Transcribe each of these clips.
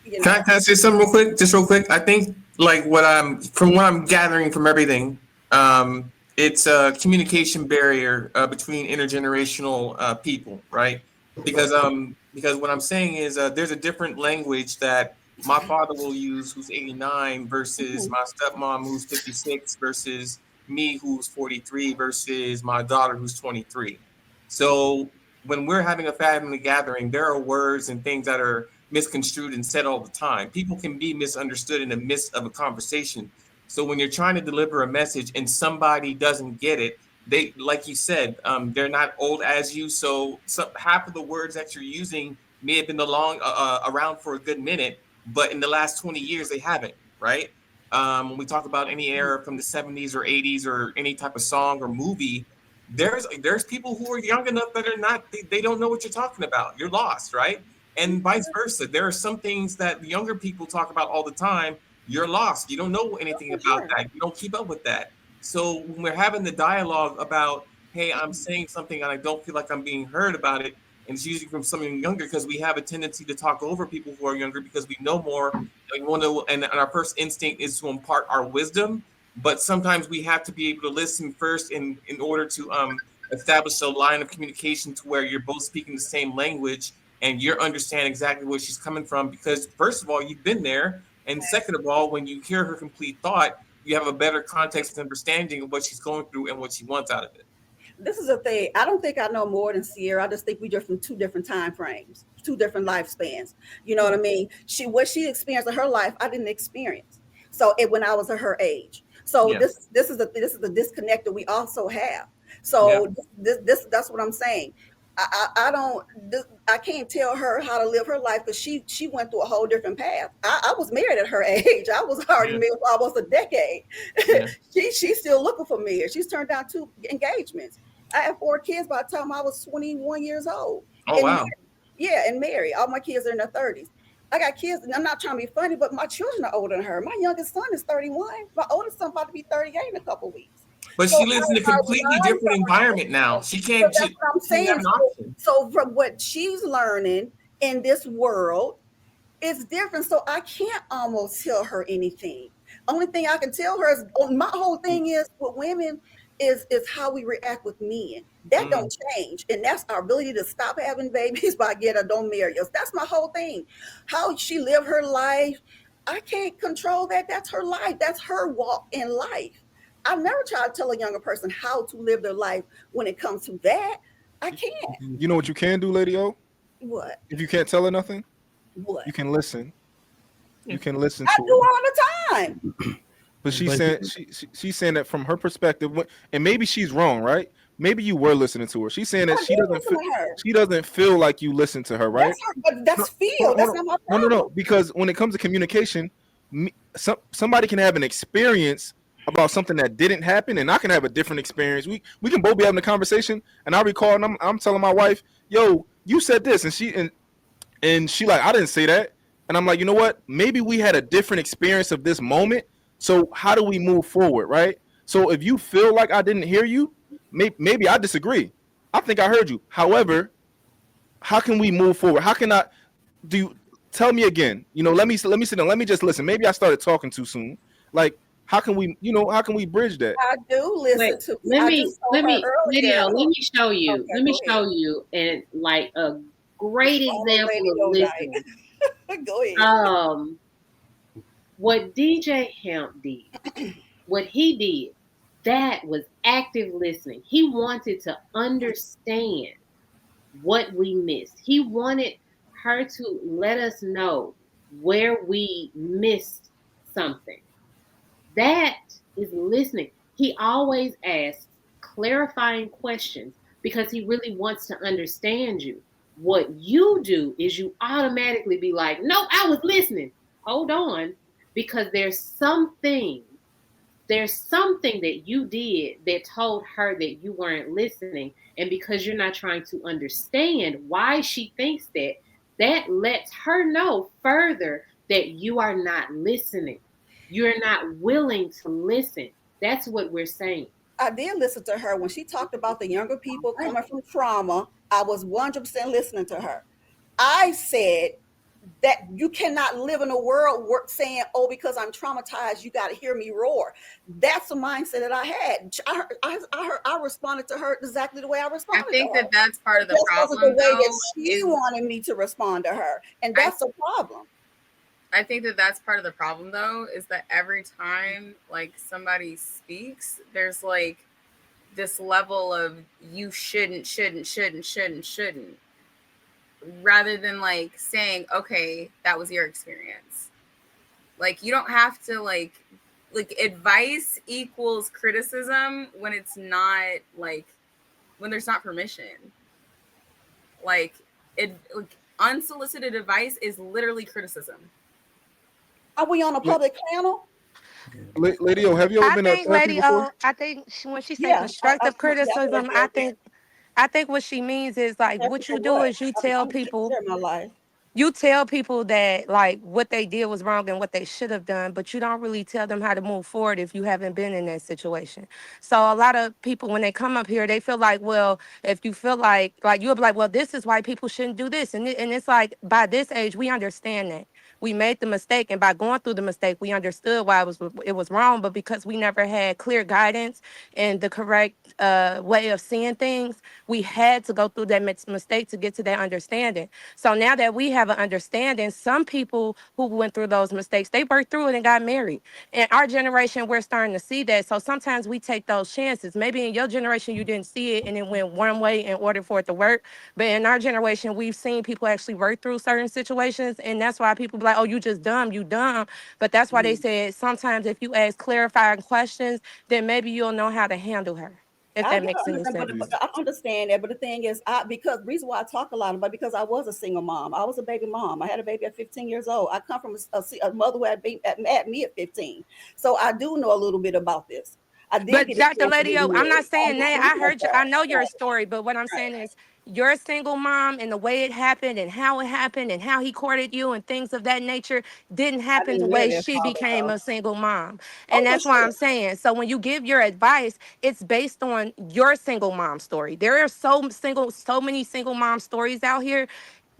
you Can know. I say something real quick? Just real quick. I think like what I'm gathering from everything, it's a communication barrier between intergenerational people, right? Because what I'm saying is there's a different language that my father will use, who's 89, versus Mhm. my stepmom, who's 56, versus me, who's 43, versus my daughter, who's 23. So when we're having a family gathering, there are words and things that are misconstrued and said all the time. People can be misunderstood in the midst of a conversation. So when you're trying to deliver a message and somebody doesn't get it, they, like you said, they're not old as you. So half of the words that you're using may have been around for a good minute, but in the last 20 years they haven't, right? When we talk about any era from the 70s or 80s or any type of song or movie, there's people who are young enough that are not they don't know what you're talking about. You're lost, right? And vice versa. There are some things that the younger people talk about all the time. You're lost. You don't know anything For about sure. that. You don't keep up with that. So when we're having the dialogue about, hey, I'm saying something and I don't feel like I'm being heard about it, and it's usually from someone younger because we have a tendency to talk over people who are younger because we know more. And we want to, and our first instinct is to impart our wisdom. But sometimes we have to be able to listen first in order to establish a line of communication to where you're both speaking the same language and you understand exactly where she's coming from because first of all you've been there, and second of all when you hear her complete thought you have a better context and understanding of what she's going through and what she wants out of it. This is a thing. I don't think I know more than Sierra. I just think we just from two different time frames, two different lifespans. You know what Yeah. I mean? What she experienced in her life, I didn't experience. So it when I was at her age. So Yeah. this is the disconnect that we also have. Yeah. So this that's what I'm saying. I don't I can't tell her how to live her life because she went through a whole different path. I was married at her age. I was already Yeah. married for almost a decade. Yeah. She's still looking for me. She's turned down 2 engagements. I had 4 kids by the time I was 21 years old. Oh And wow. married. Yeah, and married. All my kids are in their 30s. I got kids, and I'm not trying to be funny, but my children are older than her. My youngest son is 31. My oldest son about to be 38 in a couple of weeks. But So she lives in a our completely lives different are environment now. different. So that's what I'm She doesn't have saying. an So, option. so from what she's learning in this world, it's different. So I can't almost tell her anything. Only thing I can tell her is my whole thing is with women is how we react with men. That Mm. don't change. And that's our ability to stop having babies by get or don't marry us. That's my whole thing. How she live her life, I can't control that. That's her life. That's her walk in life. I've never tried to tell a younger person how to live their life when it comes to that. I can't. You know what you can do, Lady O? What? If you can't tell her nothing, What? you can listen. Yeah. You can listen I to do her. all the time. But she's But saying she's saying that from her perspective, and maybe she's wrong, right? Maybe you were listening to her. She's saying that I did listen to her. she doesn't feel like you listen to her, right? That's her, but No, that's feel. hold That's on. not my No, no, no. problem. Because when it comes to communication, somebody can have an experience about something that didn't happen, and I can have a different experience. We can both be having a conversation, and I recall, and I'm telling my wife, "Yo, you said this," and she like, "I didn't say that," and I'm like, "You know what? Maybe we had a different experience of this moment. So how do we move forward, right? So if you feel like I didn't hear you, maybe I disagree. I think I heard you. However, how can we move forward? How can I do you tell me again? You know, let me sit down. Let me just listen. Maybe I started talking too soon. Like, how can we, how can we bridge that? I do wait, listen to. I just told her earlier. video. Let me show you. Okay, Let me go ahead. show you, and like a great Oh, example lady, of go listening. night. Go ahead. Um, what DJ Hemp did, what he did, that was active listening. He wanted to understand what we missed. He wanted her to let us know where we missed something. That is listening. He always asks clarifying questions because he really wants to understand you. What you do is you automatically be like, no, I was listening. Hold on. Because there's something that you did that told her that you weren't listening. And because you're not trying to understand why she thinks that, that lets her know further that you are not listening. You're not willing to listen. That's what we're saying. I did listen to her when she talked about the younger people coming from trauma. I was 100% listening to her. I said that you cannot live in a world saying, "Oh, because I'm traumatized, you got to hear me roar." That's the mindset that I had. I responded to her exactly the way I I responded to think her. that that's part It of the just wasn't the problem, way that though. she Is wanted me to respond to her, and I that's a problem. I think that that's part of the problem, though, is that every time like somebody speaks, there's like this level of you shouldn't, rather than like saying, okay, that was your experience. Like you don't have to like advice equals criticism when it's not like when there's not permission. Like it like unsolicited advice is literally criticism. Are we on a public channel? Lady O, have you ever I been to think therapy Lady before? O, I think when she say Yeah, constructive yeah, I've been in criticism, therapy. I think what she means is like Therapy what for you do what? is I'm taking care of my life. you tell people that like what they did was wrong and what they should have done, but you don't really tell them how to move forward if you haven't been in that situation. So a lot of people when they come up here, they feel like, well, if you feel like you'll be like, well, this is why people shouldn't do this, and it's like by this age we understand that we made the mistake, and by going through the mistake, we understood why it was wrong, but because we never had clear guidance and the correct way of seeing things, we had to go through that mistake to get to that understanding. So now that we have an understanding, some people who went through those mistakes, they worked through it and got married. In our generation, we're starting to see that. So sometimes we take those chances. Maybe in your generation, you didn't see it and it went one way in order for it to work. But in our generation, we've seen people actually work through certain situations. And that's why people be like, oh, you just dumb, you dumb. But that's why they Mm. said sometimes if you ask clarifying questions, then maybe you'll know how to handle her, if I that gotta makes any understand, sense. but I understand that. But the thing is, because the reason why I talk a lot about because I was a single mom. I was a baby mom. I had a baby at 15 years old. I come from a mother who had me at 15, so I do know a little bit about this. I did But get a Dr. chance to Lady get O, I'm not married. I saying that. understand I that heard you. I part. know your Right, story, but what I'm right. saying is you're a single mom and the way it happened and how it happened and how he courted you and things of that nature didn't I happen the didn't way marry a she father became though. a single mom. Oh, And for that's why I'm sure. saying. So when you give your advice, it's based on your single mom story. There are so many single mom stories out here.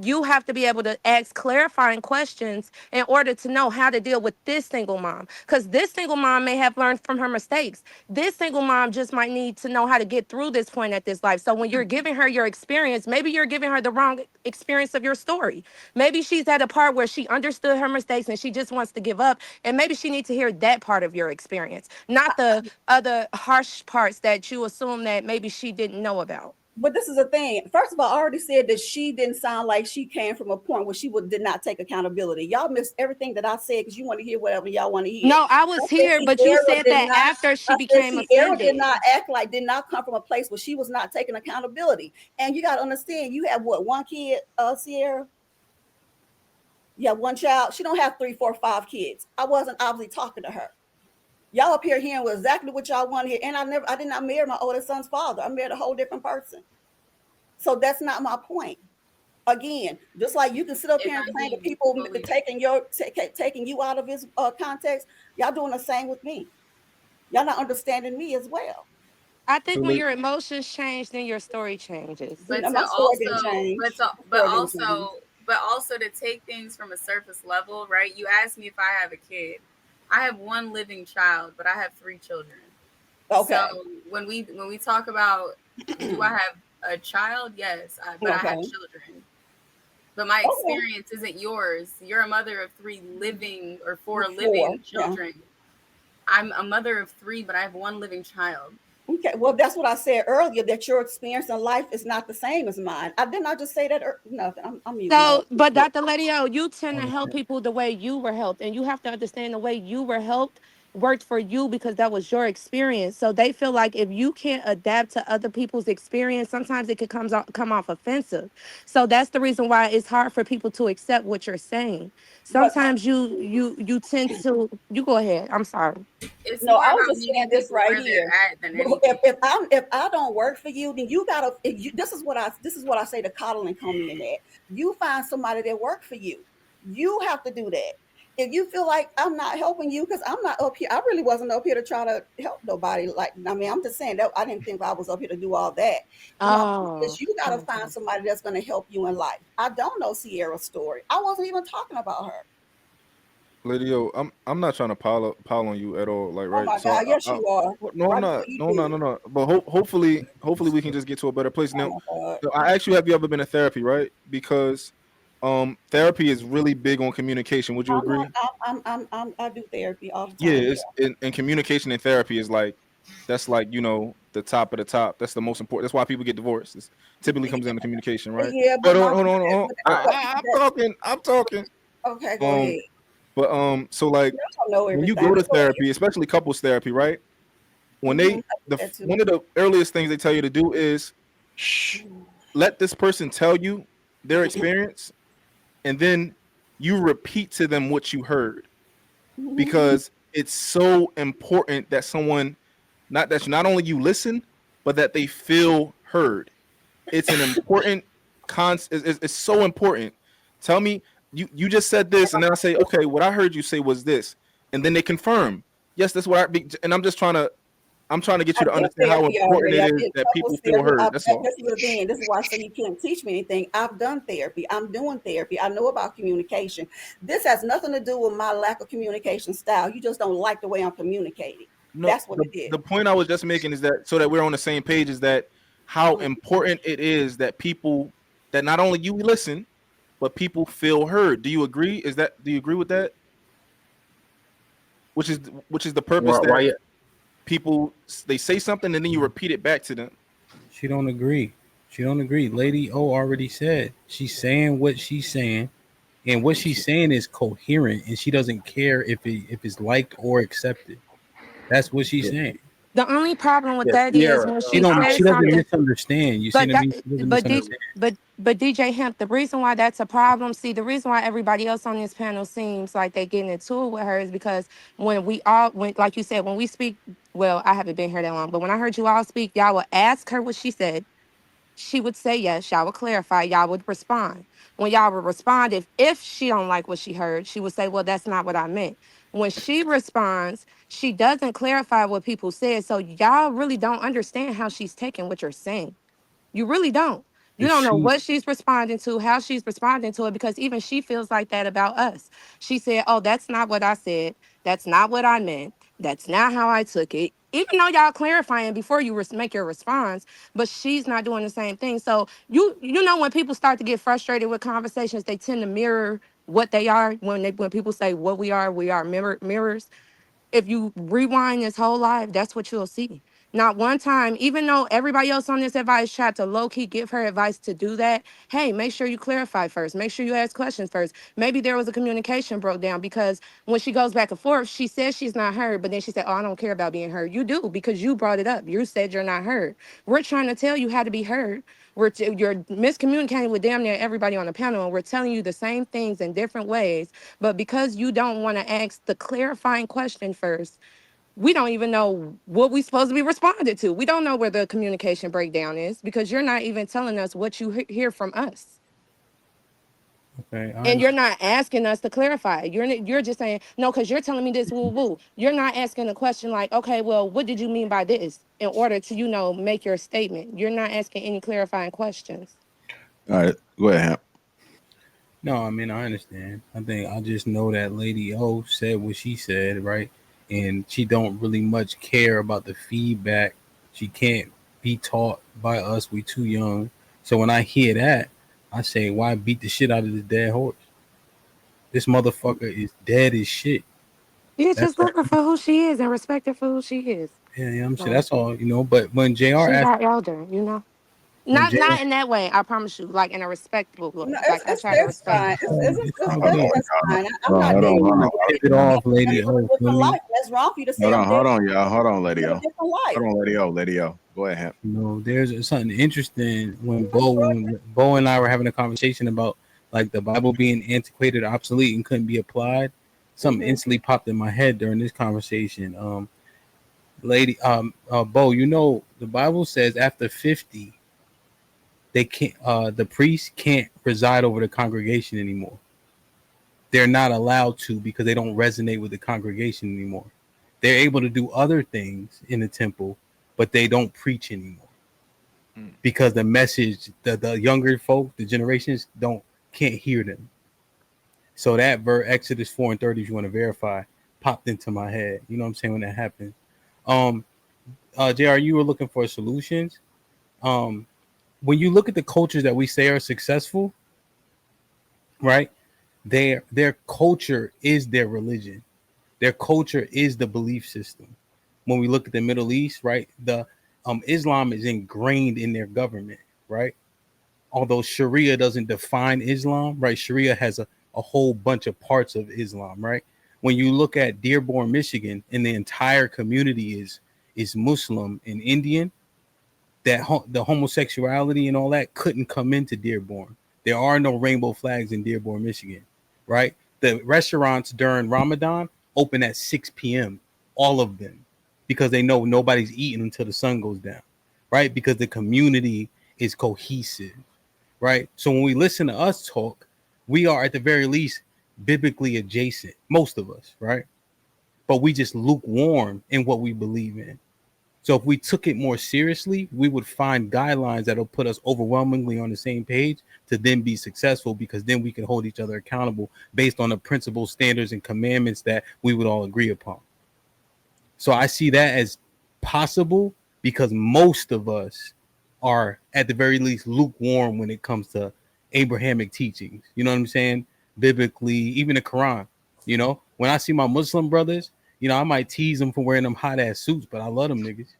You have to be able to ask clarifying questions in order to know how to deal with this single mom. Because this single mom may have learned from her mistakes. This single mom just might need to know how to get through this point at this life. So when you're giving her your experience, maybe you're giving her the wrong experience of your story. Maybe she's at a part where she understood her mistakes and she just wants to give up. And maybe she needs to hear that part of your experience, not the other harsh parts that you assume that maybe she didn't know about. But this is the thing. First of all, I already said that she didn't sound like she came from a point where did not take accountability. Y'all missed everything that I said because you want to hear whatever y'all want to hear. No, I I was said here, but you Sierra said did that not. after she I said became Sierra did offended. not did not come from a place where she was not taking accountability. And you got to understand, you have what, one kid, Sierra? You have one child. She don't have three, four, five kids. I wasn't obviously talking to her. Y'all up here hearing exactly what y'all want to hear. And I did not marry my oldest son's father. I married a whole different person. So that's not my point. Again, just like you can sit up If here and I'm claim that being people fully taking you out of his context, y'all doing the same with me. Y'all not understanding me as well. I think So, when your emotions change, then your story changes. but to My story didn't also change. My but story didn't change. also but also to take things from a surface level, right? You asked me if I have a kid. I have one living child, but I have three children. So Okay. when we talk about do I have a child? Yes, but I have Okay. children. But my Okay. experience isn't yours. You're a mother of three living or four Four. living Yeah. children. I'm a mother of three, but I have one living child. Okay. Well, that's what I said earlier, that your experience in life is not the same as mine. I did not just say that. Nothing. I'm muting up. So, but Dr. Ledio, you tend to help people the way you were helped, and you have to understand the way you were helped worked for you because that was your experience. So they feel like if you can't adapt to other people's experience, sometimes it could come off offensive. So that's the reason why it's hard for people to accept what you're saying. But Sometimes you tend to you go ahead. I'm sorry. It's no, more I was about just saying meeting this people right where they're here. at than anything. If I don't work for you, then you gotta. This is what I say the coddling coming in at. You find somebody that work for you. You have to do that. If you feel like I'm not helping you, because I'm not up here, I really wasn't up here to try to help nobody. Like, I mean, I'm just saying that I didn't think I was up here to do all that. But my point Oh, is, you got to find somebody that's going to help you in life. I don't know Sierra's story. I wasn't even talking about her. Lady O, I'm not trying to pile on you at all, like, Oh right? my So God, yes, you are. no, I'm Right not. before you No, I'm not. do. No, no. But hopefully, we can just get to a better place. Oh Now, my God. I asked you, have you ever been to therapy, right? Because therapy is really big on communication. Would you I'm not. agree? I do therapy all the Yeah, time. Yeah. it's and communication and therapy is like that's like the top of the top. That's the most important. That's why people get divorced. It typically comes down to communication, right? Yeah, But but my hold on. I'm talking. I'm talking. okay, go Um, ahead. but so like I don't know when you everything. go to Go therapy, especially couples therapy, right? When ahead. they I do that too. one of the earliest things they tell you to do is shh, let this person tell you their experience, and then you repeat to them what you heard, because it's so important that someone not only you listen, but that they feel heard. It's an important it's so important. Tell me, you just said this, and then I say, okay, what I heard you say was this, and then they confirm, yes, that's what and I'm trying to get I you to did understand how therapy important already. it I is did that people couples feel therapy. heard. That's all. This is the thing. This is why I say you can't teach me anything. I've done therapy. I'm doing therapy. I know about communication. This has nothing to do with my lack of communication style. You just don't like the way I'm communicating. No, That's what it is. the point I was just making is that so that we're on the same page is that how important it is that people that not only you listen, but people feel heard. Do you agree? Do you agree with that? Which is the purpose Why? that people they say something and then you repeat it back to them. She don't agree. She don't agree. Lady O already said she's saying what she's saying, and what she's saying is coherent, and she doesn't care if it's liked or accepted. That's what she's saying. the only problem with Yeah, that is Sierra. when She she don't. She says doesn't something. misunderstand. You see But what I that, mean? She doesn't but D, misunderstand. but DJ Hemp, the reason why that's a problem, see, the reason why everybody else on this panel seems like they getting into it with her is because when like you said, when we speak, well, I haven't been here that long, but when I heard you all speak, y'all will ask her what she said. She would say yes, y'all would clarify, y'all would respond. When y'all would respond, if she don't like what she heard, she would say, well, that's not what I meant. When she responds, she doesn't clarify what people said. So y'all really don't understand how she's taking what you're saying. You really don't. You But don't know she, what she's responding to, how she's responding to it, because even she feels like that about us. She said, oh, that's not what I said. That's not what I meant. That's not how I took it. Even though y'all clarifying before you make your response, but she's not doing the same thing. So you know when people start to get frustrated with conversations, they tend to mirror what they are. When people say what we are mirrors. If you rewind this whole life, that's what you'll see. Not one time, even though everybody else on this advice tried to low key give her advice to do that, hey, make sure you clarify first. Make sure you ask questions first. Maybe there was a communication broke down because when she goes back and forth, she says she's not heard, but then she said, oh, I don't care about being heard. You do because you brought it up. You said you're not heard. We're trying to tell you how to be heard. You're miscommunicating with damn near everybody on the panel, and we're telling you the same things in different ways. But because you don't want to ask the clarifying question first, we don't even know what we're supposed to be responded to. We don't know where the communication breakdown is because you're not even telling us what you hear from us. okay, I And you're understand. not asking us to clarify. You're just saying, no, because you're telling me this, woo woo. You're not asking a question like, okay, well, what did you mean by this in order to, make your statement? You're not asking any clarifying questions. All right, go ahead, Hamp. No, I mean I understand. I think I just know that Lady O said what she said, right? And she don't really much care about the feedback. She can't be taught by us. We too young. So when I hear that, I say, why beat the shit out of the dead horse? This motherfucker is dead as shit. You're That's just looking for who she is and respect her for who she is. yeah, I'm saying So that's all, But when JR she's asked our elder. when Not JR in that way, I promise you, like in a respectable No, way. Like I try to it's respect fine. her. it's fine with Hold me. on, That's fine. I'm hold on, not hold on, dating hold you. on, You I'm tip it dating off, somebody Lady from a O, feel different me? life. That's wrong for you to say hold I'm on, hold dating on, y'all. Hold on, Lady from a O. different life. Hold on, Lady O. Lady O. Go ahead, Hamp. There's something interesting That's when Bo and I were having a conversation about like the Bible being antiquated, obsolete, and couldn't be applied. Something right. instantly popped in my head during this conversation. Bo, the Bible says after 50, they can't. The priest can't preside over the congregation anymore. they're not allowed to because they don't resonate with the congregation anymore. They're able to do other things in the temple, but they don't preach anymore because the message, the younger folk, the generations can't hear them. So that Exodus 4:30, if you want to verify, popped into my head. You know what I'm saying, when that happened. JR, you were looking for solutions. When you look at the cultures that we say are successful, right? Their culture is their religion. Their culture is the belief system. When we look at the Middle East, right? The Islam is ingrained in their government, right? Although Sharia doesn't define Islam, right? Sharia has a whole bunch of parts of Islam, right? When you look at Dearborn, Michigan, and the entire community is Muslim and Indian, that the homosexuality and all that couldn't come into Dearborn. There are no rainbow flags in Dearborn, Michigan, right? The restaurants during Ramadan open at 6 p.m., all of them, because they know nobody's eating until the sun goes down, right? Because the community is cohesive, right? So when we listen to us talk, we are at the very least biblically adjacent, most of us, right? But we just lukewarm in what we believe in. So if we took it more seriously, we would find guidelines that'll put us overwhelmingly on the same page to then be successful, because then we can hold each other accountable based on the principles, standards, and commandments that we would all agree upon. So I see that as possible because most of us are at the very least lukewarm when it comes to Abrahamic teachings. You know what I'm saying? Biblically, even the Quran. You know, when I see my Muslim brothers, you know, I might tease them for wearing them hot ass suits, but I love them niggas.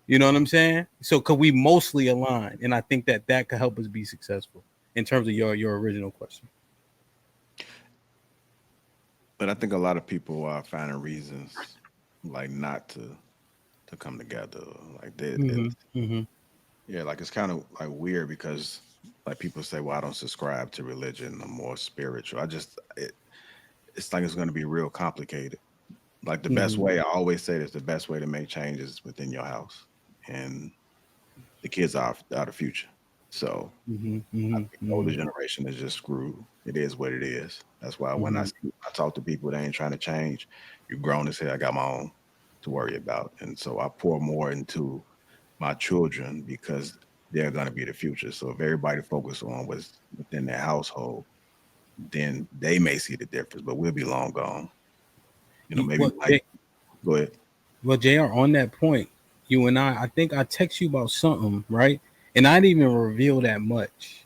You know what I'm saying? So could we mostly align? And I think that could help us be successful in terms of your original question. But I think a lot of people are finding reasons like not to come together. Like they, yeah, like it's kind of like weird because like people say, well, I don't subscribe to religion. I'm more spiritual. It's like it's going to be real complicated. Like the best way, I always say this, the best way to make changes within your house. And the kids are the future. So I think the older generation is just screwed. It is what it is. That's why when I talk to people that ain't trying to change, you're grown as hell. I got my own to worry about. And so I pour more into my children because they're going to be the future. So if everybody focus on what's within their household, then they may see the difference, but we'll be long gone. You know, maybe go ahead. Well, JR, on that point, you and I think I text you about something, right? And I didn't even reveal that much,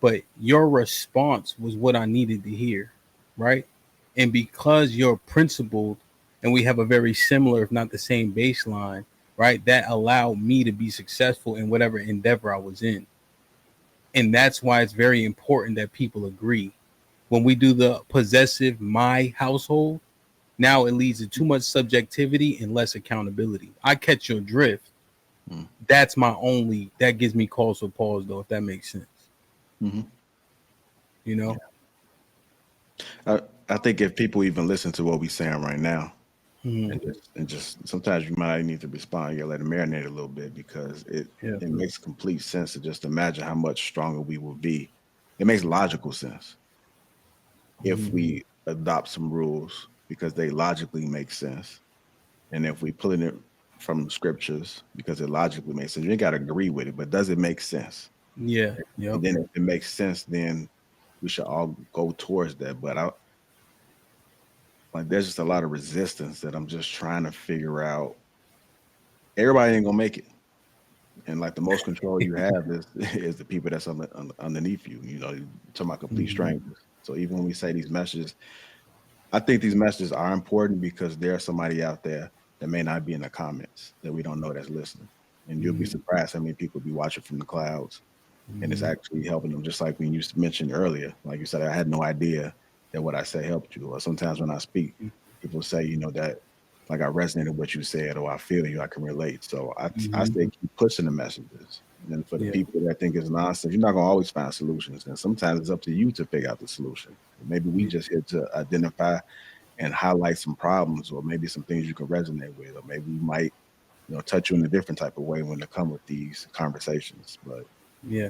but your response was what I needed to hear, right? And because you're principled and we have a very similar, if not the same baseline, right? That allowed me to be successful in whatever endeavor I was in. And that's why it's very important that people agree. When we do the possessive my household, now it leads to too much subjectivity and less accountability. I catch your drift. That's that gives me cause for pause, though, if that makes sense. You know? I think if people even listen to what we're saying right now, and just sometimes you might need to respond, you let it marinate a little bit because it makes complete sense to just imagine how much stronger we will be. It makes logical sense if we adopt some rules because they logically make sense. And if we pull it from scriptures because it logically makes sense, you ain't got to agree with it, but does it make sense? Yeah. And then if it makes sense, then we should all go towards that. But there's just a lot of resistance that I'm just trying to figure out. Everybody ain't gonna make it, and like the most control you have is the people that's underneath you. You know, you're talking about complete strangers. So even when we say these messages, I think these messages are important because there's somebody out there that may not be in the comments that we don't know that's listening, and you'll be surprised how many people be watching from the clouds, and it's actually helping them. Just like when you mentioned earlier, like you said, I had no idea that what I say helped you. Or sometimes when I speak, people say, you know, that like I resonated with what you said, or I feel you, I can relate. So I say keep pushing the messages. And for the people that think it's nonsense, you're not gonna always find solutions. And sometimes it's up to you to figure out the solution. Maybe we just here to identify and highlight some problems, or maybe some things you can resonate with, or maybe we might, you know, touch you in a different type of way when they come with these conversations. But yeah.